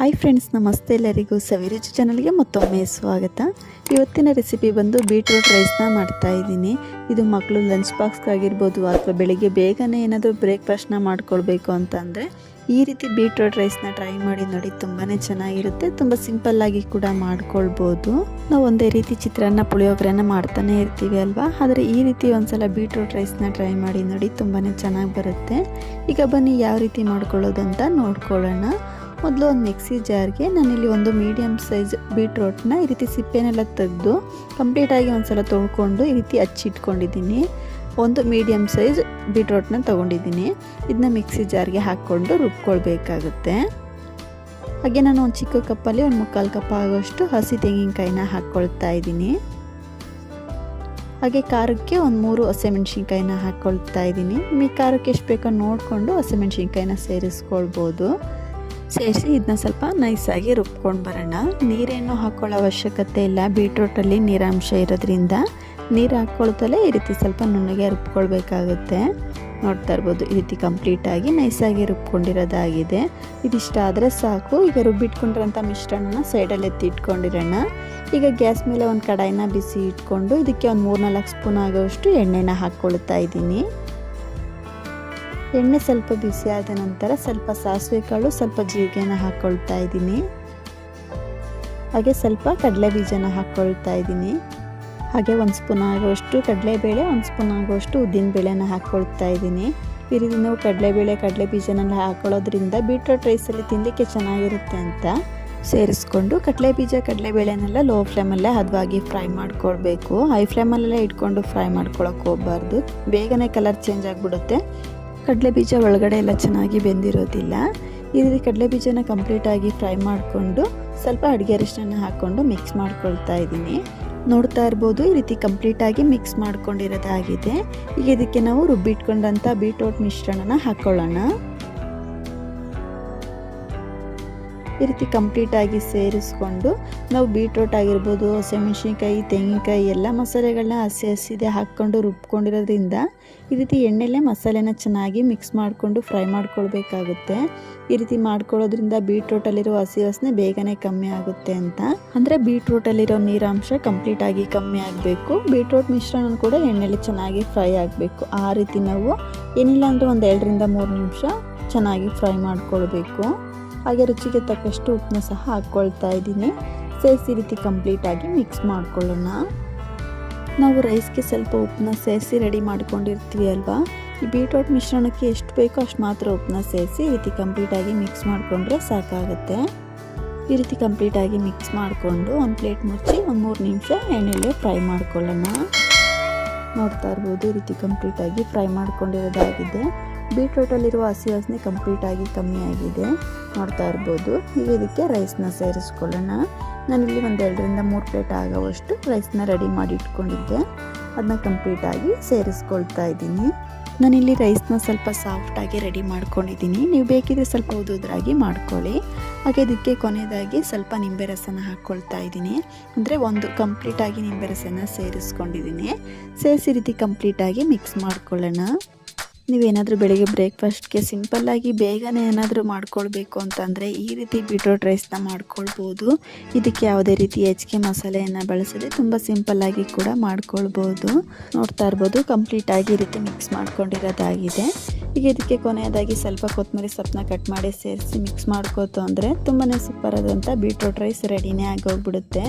Hi friends, ನಮಸ್ತೆ. ಎಲ್ಲರಿಗೂ ಸವಿರುಚಿ ಚಾನಲ್ಗೆ ಮತ್ತೊಮ್ಮೆ ಸ್ವಾಗತ. ಇವತ್ತಿನ ರೆಸಿಪಿ ಬಂದು ಬೀಟ್ರೂಟ್ ರೈಸ್ನ ಮಾಡ್ತಾ ಇದ್ದೀನಿ. ಇದು ಮಕ್ಕಳು ಲಂಚ್ ಬಾಕ್ಸ್ಗಾಗಿರ್ಬೋದು ಅಥವಾ ಬೆಳಿಗ್ಗೆ ಬೇಗನೆ ಏನಾದರೂ ಬ್ರೇಕ್ಫಾಸ್ಟ್ನ ಮಾಡ್ಕೊಳ್ಬೇಕು ಅಂತಂದರೆ ಈ ರೀತಿ ಬೀಟ್ರೂಟ್ ರೈಸ್ನ ಟ್ರೈ ಮಾಡಿ ನೋಡಿ. ತುಂಬಾ ಚೆನ್ನಾಗಿರುತ್ತೆ, ತುಂಬ ಸಿಂಪಲ್ಲಾಗಿ ಕೂಡ ಮಾಡ್ಕೊಳ್ಬೋದು. ನಾವು ಒಂದೇ ರೀತಿ ಚಿತ್ರಾನ್ನ ಪುಳಿಯೋಗರೆನ ಮಾಡ್ತಾನೆ ಇರ್ತೀವಿ ಅಲ್ವಾ, ಆದರೆ ಈ ರೀತಿ ಒಂದ್ಸಲ ಬೀಟ್ರೂಟ್ ರೈಸ್ನ ಟ್ರೈ ಮಾಡಿ ನೋಡಿ, ತುಂಬಾ ಚೆನ್ನಾಗಿ ಬರುತ್ತೆ. ಈಗ ಬನ್ನಿ ಯಾವ ರೀತಿ ಮಾಡ್ಕೊಳ್ಳೋದು ಅಂತ ನೋಡ್ಕೊಳ್ಳೋಣ. ಮೊದಲು ಒಂದು ಮಿಕ್ಸಿ ಜಾರ್ಗೆ ನಾನಿಲ್ಲಿ ಒಂದು ಮೀಡಿಯಮ್ ಸೈಜ್ ಬೀಟ್ರೋಟ್ನ ಈ ರೀತಿ ಸಿಪ್ಪೆನೆಲ್ಲ ತೆಗೆದು ಕಂಪ್ಲೀಟಾಗಿ ಒಂದ್ಸಲ ತೊಳ್ಕೊಂಡು ಈ ರೀತಿ ಹಚ್ಚಿಟ್ಕೊಂಡಿದ್ದೀನಿ. ಒಂದು ಮೀಡಿಯಮ್ ಸೈಜ್ ಬೀಟ್ರೋಟ್ನ ತೊಗೊಂಡಿದ್ದೀನಿ. ಇದನ್ನ ಮಿಕ್ಸಿ ಜಾರ್ಗೆ ಹಾಕ್ಕೊಂಡು ರುಬ್ಕೊಳ್ಬೇಕಾಗುತ್ತೆ. ಹಾಗೆ ನಾನು ಒಂದು ಚಿಕ್ಕ ಕಪ್ಪಲ್ಲಿ ಒಂದು 3/4 ಕಪ್ ಆಗೋಷ್ಟು ಹಸಿ ತೆಂಗಿನಕಾಯಿನ ಹಾಕ್ಕೊಳ್ತಾ ಇದ್ದೀನಿ. ಹಾಗೆ ಖಾರಕ್ಕೆ ಒಂದು 3 ಹಸಿಮೆಣ್ಸಿನ್ಕಾಯಿನ ಹಾಕ್ಕೊಳ್ತಾ ಇದ್ದೀನಿ. ನಿಮಗೆ ಖಾರಕ್ಕೆ ಎಷ್ಟು ಬೇಕೋ ನೋಡಿಕೊಂಡು ಹಸಿಮೆಣ್ಸಿನ್ಕಾಯಿನ ಸೇರಿಸ್ಕೊಳ್ಬೋದು. ಸೇರಿಸಿ ಇದನ್ನ ಸ್ವಲ್ಪ ನೈಸಾಗಿ ರುಬ್ಕೊಂಡು ಬರೋಣ. ನೀರೇನು ಹಾಕ್ಕೊಳ್ಳೋ ಅವಶ್ಯಕತೆ ಇಲ್ಲ, ಬೀಟ್ರೂಟಲ್ಲಿ ನೀರಾಂಶ ಇರೋದ್ರಿಂದ ನೀರು ಹಾಕ್ಕೊಳ್ತಲೇ ಈ ರೀತಿ ಸ್ವಲ್ಪ ನುಣ್ಣಗೆ ರುಬ್ಕೊಳ್ಬೇಕಾಗುತ್ತೆ. ನೋಡ್ತಾ ಇರ್ಬೋದು, ಈ ರೀತಿ ಕಂಪ್ಲೀಟಾಗಿ ನೈಸಾಗಿ ರುಬ್ಕೊಂಡಿರೋದಾಗಿದೆ. ಇದಿಷ್ಟಾದರೆ ಸಾಕು. ಈಗ ರುಬ್ಬಿಟ್ಕೊಂಡಿರೋಂಥ ಮಿಶ್ರಣನ ಸೈಡಲ್ಲಿ ಎತ್ತಿಟ್ಕೊಂಡಿರೋಣ. ಈಗ ಗ್ಯಾಸ್ ಮೇಲೆ ಒಂದು ಕಡಾಯಿನ ಬಿಸಿ ಇಟ್ಕೊಂಡು ಇದಕ್ಕೆ ಒಂದು 3-4 ಸ್ಪೂನ್ ಆಗೋಷ್ಟು ಎಣ್ಣೆನ ಹಾಕ್ಕೊಳ್ತಾ ಇದ್ದೀನಿ. ಎಣ್ಣೆ ಸ್ವಲ್ಪ ಬಿಸಿ ಆದ ನಂತರ ಸ್ವಲ್ಪ ಸಾಸಿವೆ ಕಾಳು, ಸ್ವಲ್ಪ ಜೀರಿಗೆನ ಹಾಕ್ಕೊಳ್ತಾ ಇದ್ದೀನಿ. ಹಾಗೆ ಸ್ವಲ್ಪ ಕಡಲೆ ಬೀಜನ ಹಾಕ್ಕೊಳ್ತಾ ಇದ್ದೀನಿ. ಹಾಗೆ 1 ಸ್ಪೂನ್ ಆಗುವಷ್ಟು ಕಡಲೆಬೇಳೆ, 1 ಸ್ಪೂನ್ ಆಗುವಷ್ಟು ಉದ್ದಿನಬೇಳೆನ ಹಾಕ್ಕೊಳ್ತಾ ಇದ್ದೀನಿ. ಈ ರೀತಿ ನಾವು ಕಡಲೆಬೇಳೆ, ಕಡಲೆ ಬೀಜನೆಲ್ಲ ಹಾಕ್ಕೊಳ್ಳೋದ್ರಿಂದ ಬೀಟ್ರೂಟ್ ರೈಸಲ್ಲಿ ತಿನ್ನಲಿಕ್ಕೆ ಚೆನ್ನಾಗಿರುತ್ತೆ ಅಂತ ಸೇರಿಸ್ಕೊಂಡು ಕಡಲೆ ಬೀಜ, ಕಡಲೆಬೇಳೆನೆಲ್ಲ ಲೋ ಫ್ಲೇಮಲ್ಲೇ ಹದವಾಗಿ ಫ್ರೈ ಮಾಡ್ಕೊಳ್ಬೇಕು. ಹೈ ಫ್ಲೇಮಲ್ಲೆಲ್ಲ ಇಟ್ಕೊಂಡು ಫ್ರೈ ಮಾಡ್ಕೊಳಕ್ಕೆ ಹೋಗಬಾರ್ದು, ಬೇಗನೆ ಕಲರ್ ಚೇಂಜ್ ಆಗಿಬಿಡುತ್ತೆ. ಕಡಲೆ ಬೀಜ ಒಳಗಡೆ ಎಲ್ಲ ಚೆನ್ನಾಗಿ ಬೆಂದಿರೋದಿಲ್ಲ. ಈ ರೀತಿ ಕಡಲೆ ಬೀಜನ ಕಂಪ್ಲೀಟಾಗಿ ಫ್ರೈ ಮಾಡಿಕೊಂಡು ಸ್ವಲ್ಪ ಅಡುಗೆ ಅರಿಶಿನ ಹಾಕ್ಕೊಂಡು ಮಿಕ್ಸ್ ಮಾಡ್ಕೊಳ್ತಾ ಇದ್ದೀನಿ. ನೋಡ್ತಾ ಇರ್ಬೋದು, ಈ ರೀತಿ ಕಂಪ್ಲೀಟಾಗಿ ಮಿಕ್ಸ್ ಮಾಡ್ಕೊಂಡಿರೋದಾಗಿದೆ. ಈಗ ಇದಕ್ಕೆ ನಾವು ರುಬ್ಬಿಟ್ಕೊಂಡಂಥ ಬೀಟ್ರೂಟ್ ಮಿಶ್ರಣನ ಹಾಕ್ಕೊಳ್ಳೋಣ. ಈ ರೀತಿ ಕಂಪ್ಲೀಟಾಗಿ ಸೇರಿಸ್ಕೊಂಡು ನಾವು ಬೀಟ್ರೂಟ್ ಆಗಿರ್ಬೋದು, ಹಸಿಮೆಣ್ಸಿನ್ಕಾಯಿ, ತೆಂಗಿನಕಾಯಿ ಎಲ್ಲ ಮಸಾಲೆಗಳನ್ನ ಹಸಿದೆ ಹಾಕ್ಕೊಂಡು ರುಬ್ಕೊಂಡಿರೋದ್ರಿಂದ ಈ ರೀತಿ ಎಣ್ಣೆಲೆ ಮಸಾಲೆನ ಚೆನ್ನಾಗಿ ಮಿಕ್ಸ್ ಮಾಡಿಕೊಂಡು ಫ್ರೈ ಮಾಡ್ಕೊಳ್ಬೇಕಾಗುತ್ತೆ. ಈ ರೀತಿ ಮಾಡ್ಕೊಳ್ಳೋದ್ರಿಂದ ಬೀಟ್ರೂಟಲ್ಲಿರೋ ಹಸಿ ವಾಸನೆ ಬೇಗನೆ ಕಮ್ಮಿ ಆಗುತ್ತೆ ಅಂತ. ಅಂದರೆ ಬೀಟ್ರೂಟಲ್ಲಿರೋ ನೀರಾಂಶ ಕಂಪ್ಲೀಟಾಗಿ ಕಮ್ಮಿ ಆಗಬೇಕು. ಬೀಟ್ರೂಟ್ ಮಿಶ್ರಣ ಕೂಡ ಎಣ್ಣೆಲಿ ಚೆನ್ನಾಗಿ ಫ್ರೈ ಆಗಬೇಕು. ಆ ರೀತಿ ನಾವು ಏನಿಲ್ಲ ಅಂದರೆ ಒಂದು 2-3 ನಿಮಿಷ ಚೆನ್ನಾಗಿ ಫ್ರೈ ಮಾಡ್ಕೊಳ್ಬೇಕು. ಹಾಗೆ ರುಚಿಗೆ ತಕ್ಕಷ್ಟು ಉಪ್ಪನ್ನ ಸಹ ಹಾಕ್ಕೊಳ್ತಾ ಇದ್ದೀನಿ. ಸೇರಿಸಿ ರೀತಿ ಕಂಪ್ಲೀಟಾಗಿ ಮಿಕ್ಸ್ ಮಾಡ್ಕೊಳ್ಳೋಣ. ನಾವು ರೈಸ್ಗೆ ಸ್ವಲ್ಪ ಉಪ್ಪನ್ನ ಸೇರಿಸಿ ರೆಡಿ ಮಾಡ್ಕೊಂಡಿರ್ತೀವಿ ಅಲ್ವಾ, ಈ ಬೀಟ್ರೂಟ್ ಮಿಶ್ರಣಕ್ಕೆ ಎಷ್ಟು ಬೇಕೋ ಅಷ್ಟು ಮಾತ್ರ ಉಪ್ಪನ್ನ ಸೇರಿಸಿ ಈ ರೀತಿ ಕಂಪ್ಲೀಟಾಗಿ ಮಿಕ್ಸ್ ಮಾಡಿಕೊಂಡ್ರೆ ಸಾಕಾಗುತ್ತೆ. ಈ ರೀತಿ ಕಂಪ್ಲೀಟಾಗಿ ಮಿಕ್ಸ್ ಮಾಡಿಕೊಂಡು ಒಂದು ಪ್ಲೇಟ್ ಮುಚ್ಚಿ ಒಂದು 3 ನಿಮಿಷ ಎಣ್ಣೆಲೆ ಫ್ರೈ ಮಾಡ್ಕೊಳ್ಳೋಣ. ನೋಡ್ತಾ ಇರ್ಬೋದು, ಈ ರೀತಿ ಕಂಪ್ಲೀಟಾಗಿ ಫ್ರೈ ಮಾಡ್ಕೊಂಡಿರೋದಾಗಿದೆ. ಬೀಟ್ರೂಟಲ್ಲಿರುವ ಹಸಿ ವಾಸನೆ ಕಂಪ್ಲೀಟಾಗಿ ಕಮ್ಮಿ ಆಗಿದೆ. ನೋಡ್ತಾ ಇರ್ಬೋದು. ಈಗ ಇದಕ್ಕೆ ರೈಸ್ನ ಸೇರಿಸ್ಕೊಳ್ಳೋಣ. ನಾನಿಲ್ಲಿ ಒಂದು 2-3 ಪ್ಲೇಟ್ ಆಗೋವಷ್ಟು ರೈಸ್ನ ರೆಡಿ ಮಾಡಿ ಇಟ್ಕೊಂಡಿದ್ದೆ. ಅದನ್ನ ಕಂಪ್ಲೀಟಾಗಿ ಸೇರಿಸ್ಕೊಳ್ತಾ ಇದ್ದೀನಿ. ನಾನಿಲ್ಲಿ ರೈಸ್ನ ಸ್ವಲ್ಪ ಸಾಫ್ಟಾಗಿ ರೆಡಿ ಮಾಡ್ಕೊಂಡಿದ್ದೀನಿ. ನೀವು ಬೇಕಿದ್ರೆ ಸ್ವಲ್ಪ ಉದುರಾಗಿ ಮಾಡ್ಕೊಳ್ಳಿ. ಹಾಗೆ ಇದಕ್ಕೆ ಕೊನೆಯದಾಗಿ ಸ್ವಲ್ಪ ನಿಂಬೆ ರಸನ ಹಾಕ್ಕೊಳ್ತಾ ಇದ್ದೀನಿ. ಅಂದರೆ ಒಂದು ಕಂಪ್ಲೀಟಾಗಿ ನಿಂಬೆ ರಸನ ಸೇರಿಸ್ಕೊಂಡಿದ್ದೀನಿ. ಸೇರಿಸಿ ರೀತಿ ಕಂಪ್ಲೀಟಾಗಿ ಮಿಕ್ಸ್ ಮಾಡ್ಕೊಳ್ಳೋಣ. ನೀವೇನಾದರೂ ಬೆಳಿಗ್ಗೆ ಬ್ರೇಕ್ಫಾಸ್ಟ್ಗೆ ಸಿಂಪಲ್ಲಾಗಿ ಬೇಗನೆ ಏನಾದರೂ ಮಾಡ್ಕೊಳ್ಬೇಕು ಅಂತಂದರೆ ಈ ರೀತಿ ಬೀಟ್ರೂಟ್ ರೈಸ್ನ ಮಾಡ್ಕೊಳ್ಬೋದು. ಇದಕ್ಕೆ ಯಾವುದೇ ರೀತಿ ಹೆಚ್ಚಿಗೆ ಮಸಾಲೆಯನ್ನು ಬಳಸದೆ ತುಂಬ ಸಿಂಪಲ್ಲಾಗಿ ಕೂಡ ಮಾಡ್ಕೊಳ್ಬೋದು. ನೋಡ್ತಾ ಇರ್ಬೋದು, ಕಂಪ್ಲೀಟಾಗಿ ಈ ರೀತಿ ಮಿಕ್ಸ್ ಮಾಡ್ಕೊಂಡಿರೋದಾಗಿದೆ. ಈಗ ಇದಕ್ಕೆ ಕೊನೆಯದಾಗಿ ಸ್ವಲ್ಪ ಕೊತ್ತಂಬರಿ ಸೊಪ್ಪನ್ನ ಕಟ್ ಮಾಡಿ ಸೇರಿಸಿ ಮಿಕ್ಸ್ ಮಾಡ್ಕೋತು ಅಂದರೆ ತುಂಬಾ ಸೂಪರ್ ಆದಂಥ ಬೀಟ್ರೂಟ್ ರೈಸ್ ರೆಡಿನೇ ಆಗೋಗ್ಬಿಡುತ್ತೆ.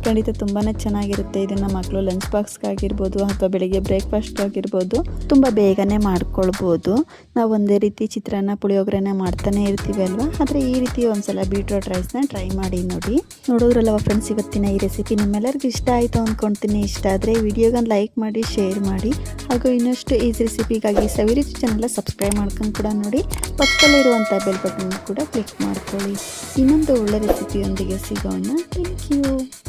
ಖಂಡಿತ ತುಂಬಾ ಚೆನ್ನಾಗಿರುತ್ತೆ. ಇದನ್ನು ಮಕ್ಕಳು ಲಂಚ್ ಬಾಕ್ಸ್ಗಾಗಿರ್ಬೋದು ಅಥವಾ ಬೆಳಿಗ್ಗೆ ಬ್ರೇಕ್ಫಾಸ್ಟ್ಗಾಗಿರ್ಬೋದು ತುಂಬ ಬೇಗನೆ ಮಾಡ್ಕೊಳ್ಬೋದು. ನಾವು ಒಂದೇ ರೀತಿ ಚಿತ್ರಾನ್ನ ಪುಳಿಯೋಗರೆನ ಮಾಡ್ತಾನೆ ಇರ್ತೀವಿ ಅಲ್ವಾ, ಆದರೆ ಈ ರೀತಿ ಒಂದ್ಸಲ ಬೀಟ್ರೂಟ್ ರೈಸ್ನ ಟ್ರೈ ಮಾಡಿ ನೋಡಿ. ನೋಡೋದ್ರಲ್ಲವ ಫ್ರೆಂಡ್ಸ್, ಇವತ್ತಿನ ಈ ರೆಸಿಪಿ ನಿಮ್ಮೆಲ್ಲರಿಗೂ ಇಷ್ಟ ಆಯಿತು ಅಂದ್ಕೊಳ್ತೀನಿ. ಇಷ್ಟ ಆದರೆ ವಿಡಿಯೋಗನ್ನು ಲೈಕ್ ಮಾಡಿ, ಶೇರ್ ಮಾಡಿ. ಹಾಗೂ ಇನ್ನಷ್ಟು ಈಸಿ ರೆಸಿಪಿಗಾಗಿ ಸವಿರುಚಿ ಚಾನಲ್ ಸಬ್ಸ್ಕ್ರೈಬ್ ಮಾಡ್ಕೊಂಡು ಕೂಡ ನೋಡಿ. ಪಕ್ಕದಲ್ಲಿರುವಂಥ ಬೆಲ್ ಬಟನ್ ಕೂಡ ಕ್ಲಿಕ್ ಮಾಡ್ಕೊಳ್ಳಿ. ಇನ್ನೊಂದು ಒಳ್ಳೆ ರೆಸಿಪಿಯೊಂದಿಗೆ ಸಿಗೋಣ. Thank you.